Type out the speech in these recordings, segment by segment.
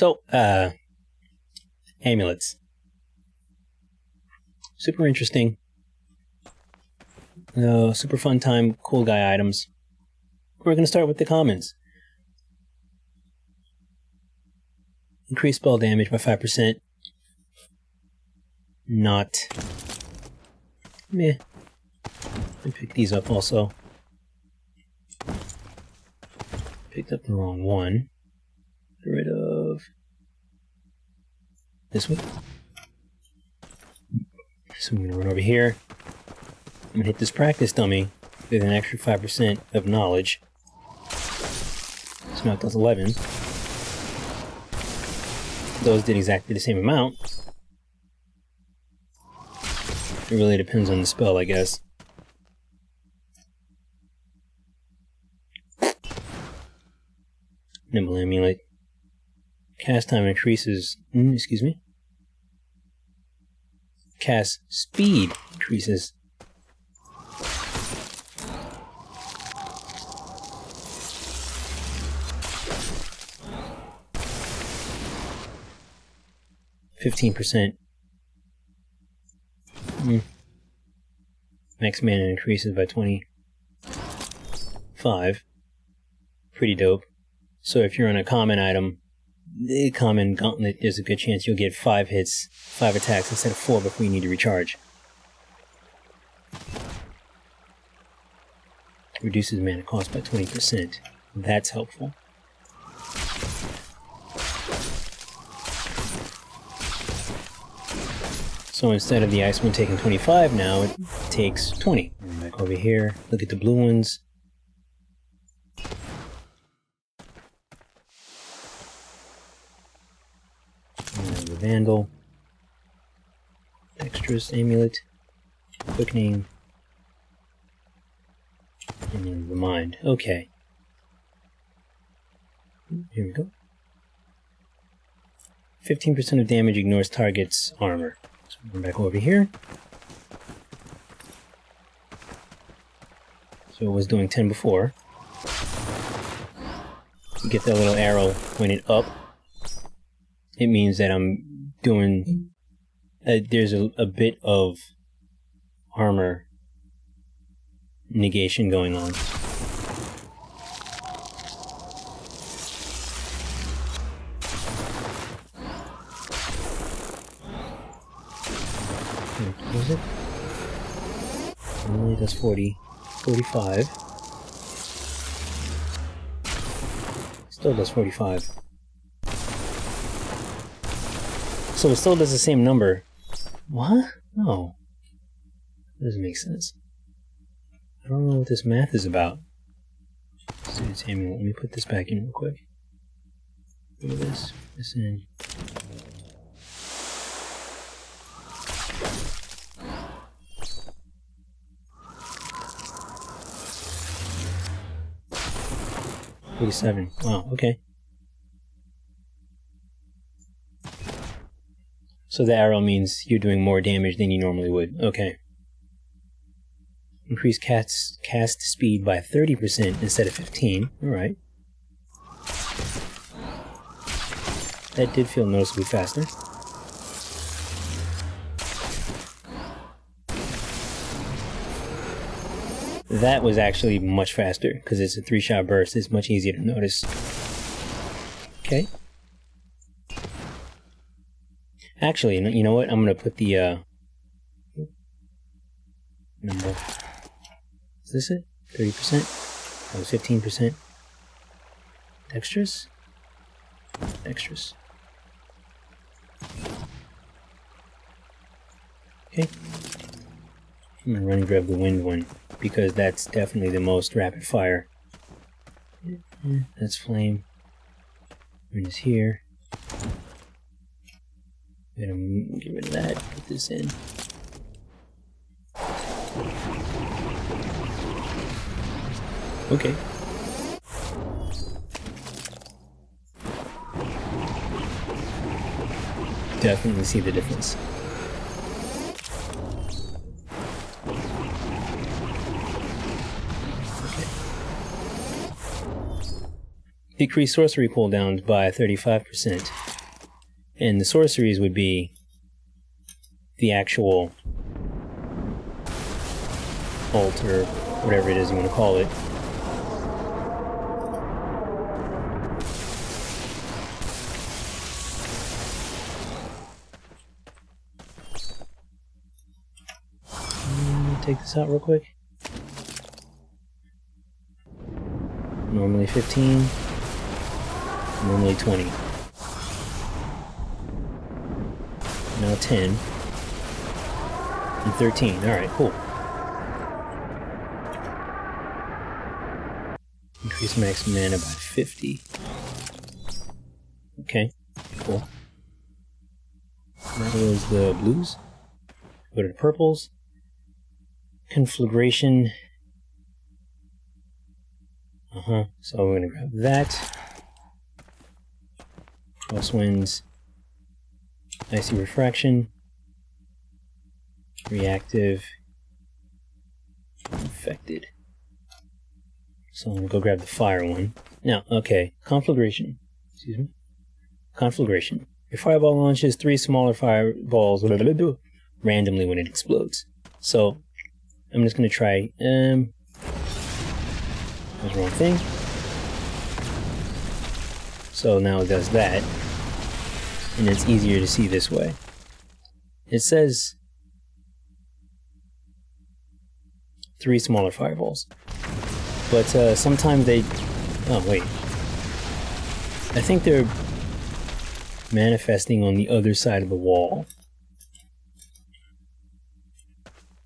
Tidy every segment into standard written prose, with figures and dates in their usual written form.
So, amulets. Super interesting. Super fun time, cool guy items. We're going to start with the commons. Increase spell damage by 5%. Not. Meh. Let me pick these up also. Picked up the wrong one. Get rid of this one. So I'm going to run over here. I'm going to hit this practice dummy with an extra 5% of knowledge. So now it does 11. Those did exactly the same amount. It really depends on the spell, I guess. Nimble Amulet. Cast time increases... excuse me. Cast speed increases. %. Max mana increases by 25. Pretty dope. So if you're on a common item, the common gauntlet, there's a good chance you'll get 5 hits, 5 attacks instead of 4 before you need to recharge. Reduces mana cost by 20%. That's helpful. So instead of the ice one taking 25 now, it takes 20. Back over here, look at the blue ones. And the Vandal. Dexterous Amulet. Quickening. And then the Mind. Okay. Here we go. 15% of damage ignores target's armor. We're back over here. So it was doing 10 before. You get that little arrow pointed up. It means that I'm doing... there's a bit of armor negation going on. What was it? Only does 40. 45. Still does 45. So it still does the same number. What? No. That doesn't make sense. I don't know what this math is about. Let me put this back in real quick. Look at this. This in. Wow, okay. So the arrow means you're doing more damage than you normally would. Okay. Increase cast speed by 30% instead of 15. Alright. That did feel noticeably faster. That was actually much faster, because it's a 3-shot burst. It's much easier to notice. Okay. Actually, you know what? I'm going to put the, number. Is this it? 30%? That was 15%. Dexterous? Dexterous. Okay. I'm going to run and grab the wind one, because that's definitely the most rapid fire. That's flame. Wind is here. I'm gonna get rid of that, put this in. Okay. Definitely see the difference. Decrease sorcery cooldowns by 35%. And the sorceries would be the actual ult, or whatever it is you want to call it. Take this out real quick. Normally 15, normally 20. Now 10 and 13. Alright, cool. Increase max mana by 50. Okay, cool. That was the blues. Go to the purples. Conflagration. So we're gonna grab that. Crosswinds. Icy refraction. Reactive. Infected. So I'm gonna go grab the fire one. Now, okay, conflagration. Excuse me. Conflagration. Your fireball launches 3 smaller fireballs randomly when it explodes. So I'm just gonna try. That was the wrong thing. So now it does that, and it's easier to see this way. It says 3 smaller fireballs, but sometimes they. Oh wait, I think they're manifesting on the other side of the wall,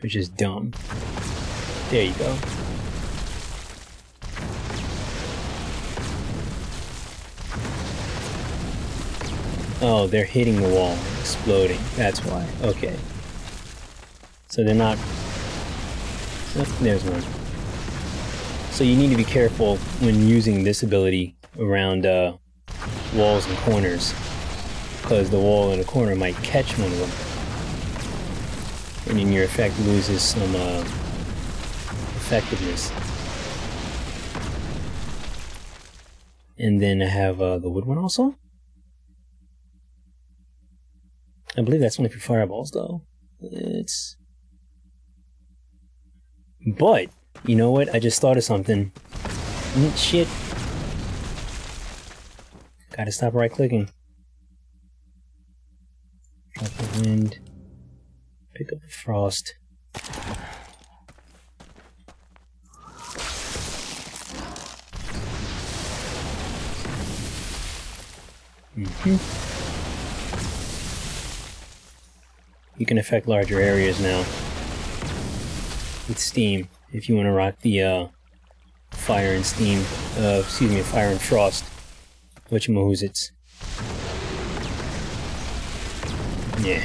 which is dumb. There you go. Oh, they're hitting the wall and exploding. That's why. Okay. So they're not. Oh, there's one. So you need to be careful when using this ability around walls and corners, because the wall in the corner might catch one of them, and then your effect loses some effectiveness. And then I have the wood one also. I believe that's only for fireballs, though. It's. But you know what? I just thought of something. Shit. Gotta stop right-clicking. Drop the wind. Pick up the frost. You can affect larger areas now with steam if you want to rock the fire and steam. Excuse me, fire and frost. Whatchamahoozits. Yeah.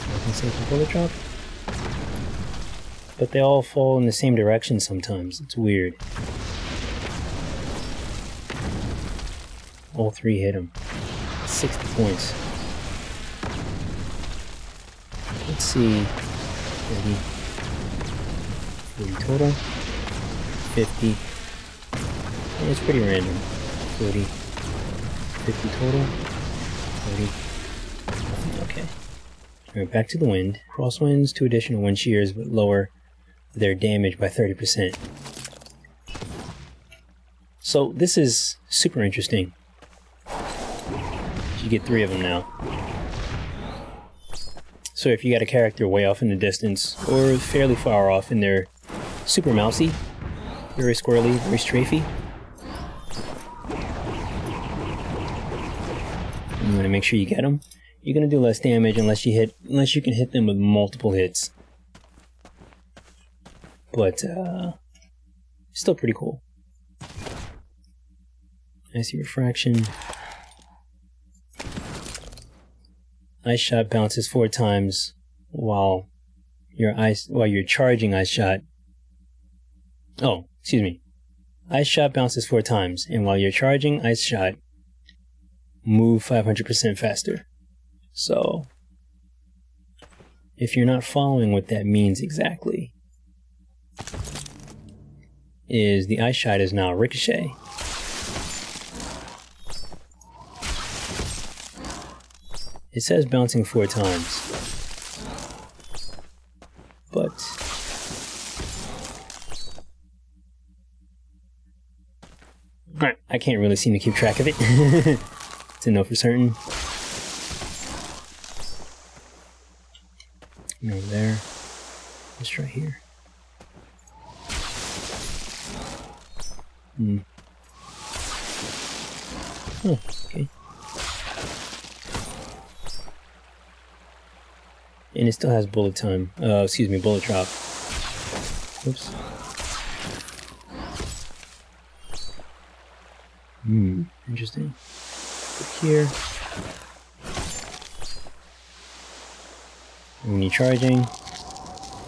I can say for bullet drop. But they all fall in the same direction sometimes. It's weird. All 3 hit him. 60 points. Let's see. 30. 40 total. 50. Yeah, it's pretty random. 40. 50 total. 30. Okay. Alright, back to the wind. Crosswinds, 2 additional wind shears, but lower their damage by 30%. So this is super interesting. You get 3 of them now. So if you got a character way off in the distance, or fairly far off and they're super mousy, very squirrely, very strafey, you want to make sure you get them. You're gonna do less damage unless you can hit them with multiple hits. But still pretty cool. Icy refraction. Ice shot bounces 4 times while you're charging ice shot. Oh, excuse me. Ice shot bounces 4 times, and while you're charging ice shot, move 500% faster. So, if you're not following what that means exactly, is the ice shot is now ricochet. It says bouncing 4 times. But I can't really seem to keep track of it to know for certain. And over there. Let's try here. Oh, okay. And it still has bullet time. Excuse me, bullet drop. Oops. Interesting. Look here. And when you're charging,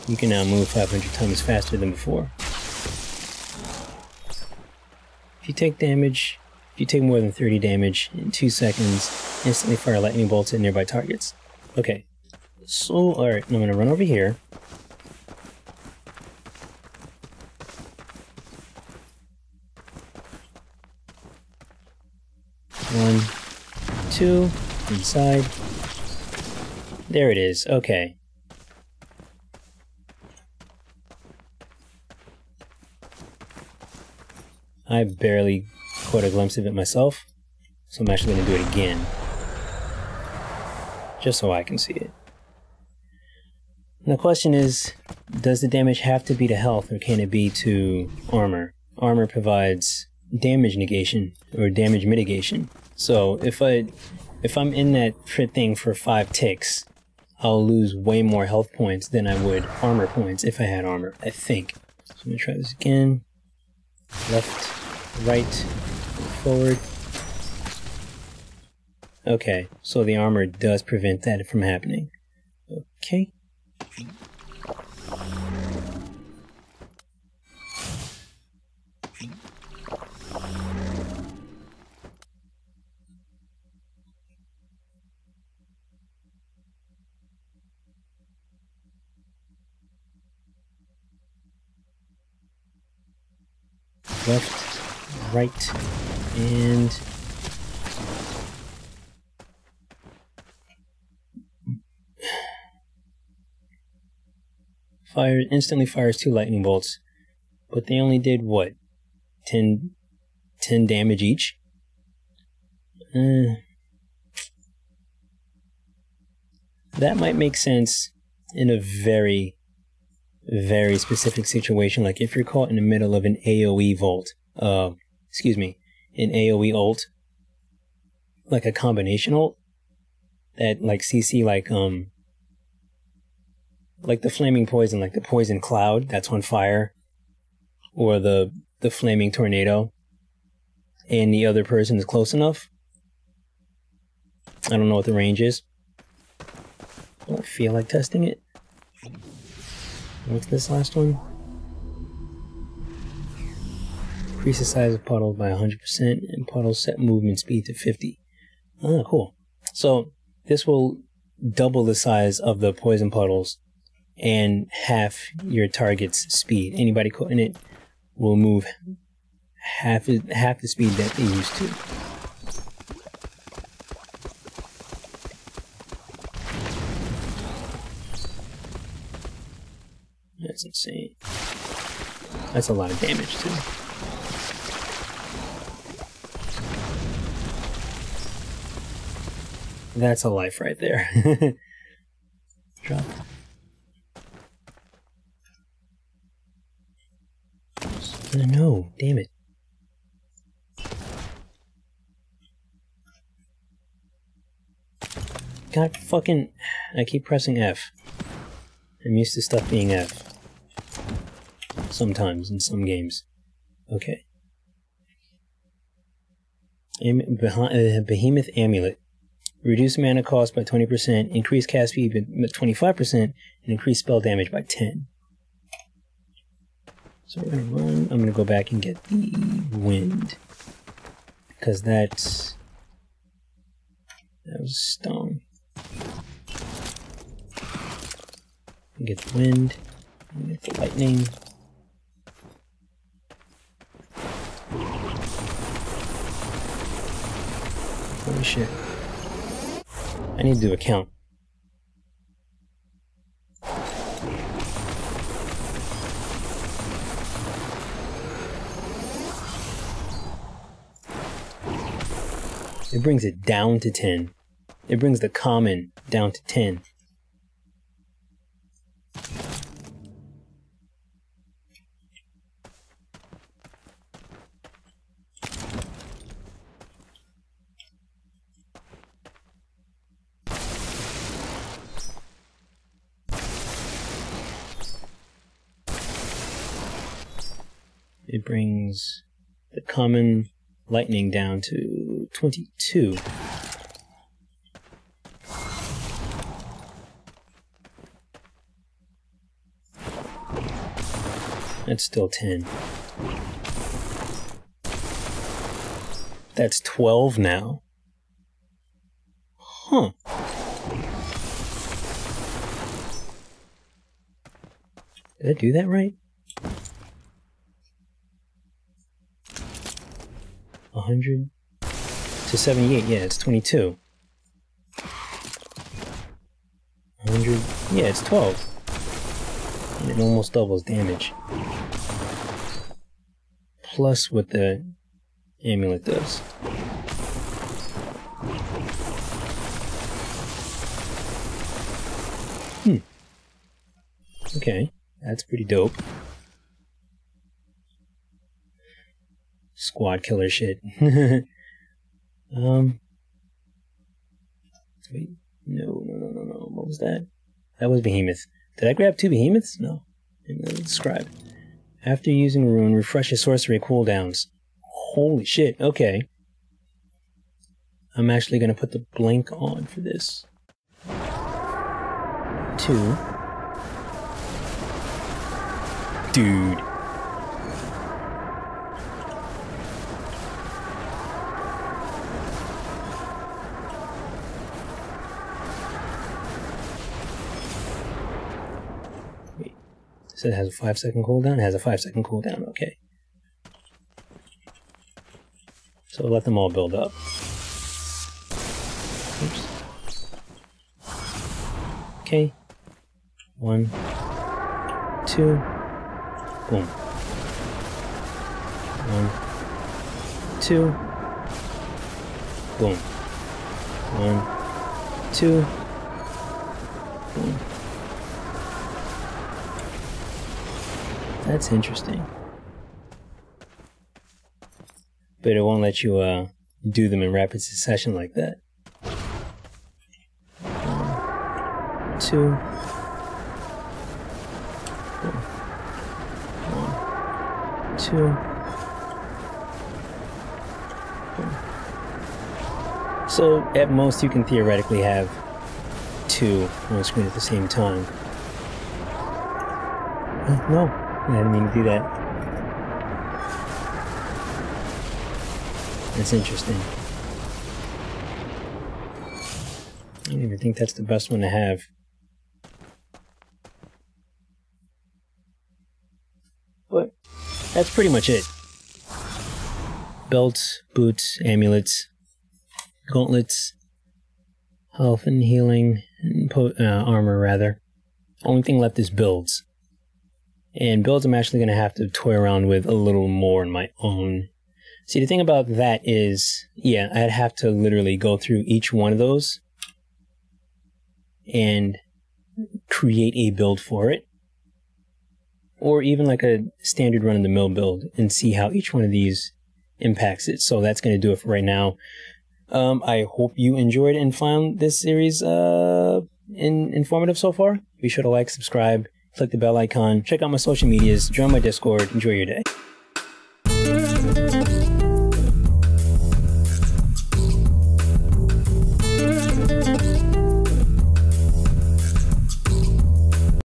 you can now move 500 times faster than before. If you take damage, if you take more than 30 damage in 2 seconds, instantly fire lightning bolts at nearby targets. Okay. So, alright, I'm gonna run over here. One, two, inside. There it is, okay. I barely caught a glimpse of it myself, so I'm actually gonna do it again. Just so I can see it. And the question is, does the damage have to be to health, or can it be to armor? Armor provides damage negation, or damage mitigation. So if I'm in that thing for 5 ticks, I'll lose way more health points than I would armor points if I had armor, I think. So I'm gonna try this again. Left, right, forward. Okay, so the armor does prevent that from happening. Okay. Left, right, and instantly fires 2 lightning bolts, but they only did what? 10 damage each? That might make sense in a very specific situation, like if you're caught in the middle of an AoE vault, an AoE ult, like a combination ult, that like CC like the flaming poison, like the poison cloud that's on fire, or the flaming tornado, and the other person is close enough. I don't know what the range is. I don't feel like testing it. What's this last one? Increase the size of puddles by 100%, and puddles set movement speed to 50. Ah, cool. So this will double the size of the poison puddles and half your target's speed. Anybody caught in it will move half the speed that they used to. That's insane. That's a lot of damage too. That's a life right there. Drop. No, damn it. God fucking... I keep pressing F. I'm used to stuff being F. Sometimes, in some games. Okay. Behemoth Amulet. Reduce mana cost by 20%, increase cast speed by 25%, and increase spell damage by 10. So we're gonna run. I'm gonna go back and get the wind. Because that was stone. Get the wind, get the lightning. Holy shit. I need to do a count. It brings it down to 10. It brings the common down to 10. It brings the common lightning down to 22. That's still 10. That's 12 now. Huh. Did I do that right? 100 to 78, yeah, it's 22. 100, yeah, it's 12. And it almost doubles damage. Plus what the amulet does. Okay, that's pretty dope. Squad killer shit. Wait, no. What was that? That was behemoth. Did I grab 2 behemoths? No. Describe. After using rune, refresh your sorcery cooldowns. Holy shit, okay. I'm actually gonna put the blink on for this. 2. Dude. Wait. So it has a 5-second cooldown? It has a 5-second cooldown, okay. So let them all build up. Oops. Okay. 1, 2. Boom. 1, 2. Boom. 1, 2. Boom. That's interesting. But it won't let you do them in rapid succession like that. 1, 2. 2. So at most you can theoretically have 2 on screen at the same time. No, I didn't mean to do that. That's interesting. I don't even think that's the best one to have. But that's pretty much it. Belts, boots, amulets, gauntlets, health and healing, and armor rather. Only thing left is builds. And builds I'm actually going to have to toy around with a little more on my own. See, the thing about that is, yeah, I'd have to literally go through each one of those and create a build for it. Or even like a standard run-of-the-mill build and see how each one of these impacts it. So that's going to do it for right now. I hope you enjoyed and found this series informative so far. Be sure to like, subscribe, click the bell icon, check out my social medias, join my Discord, enjoy your day.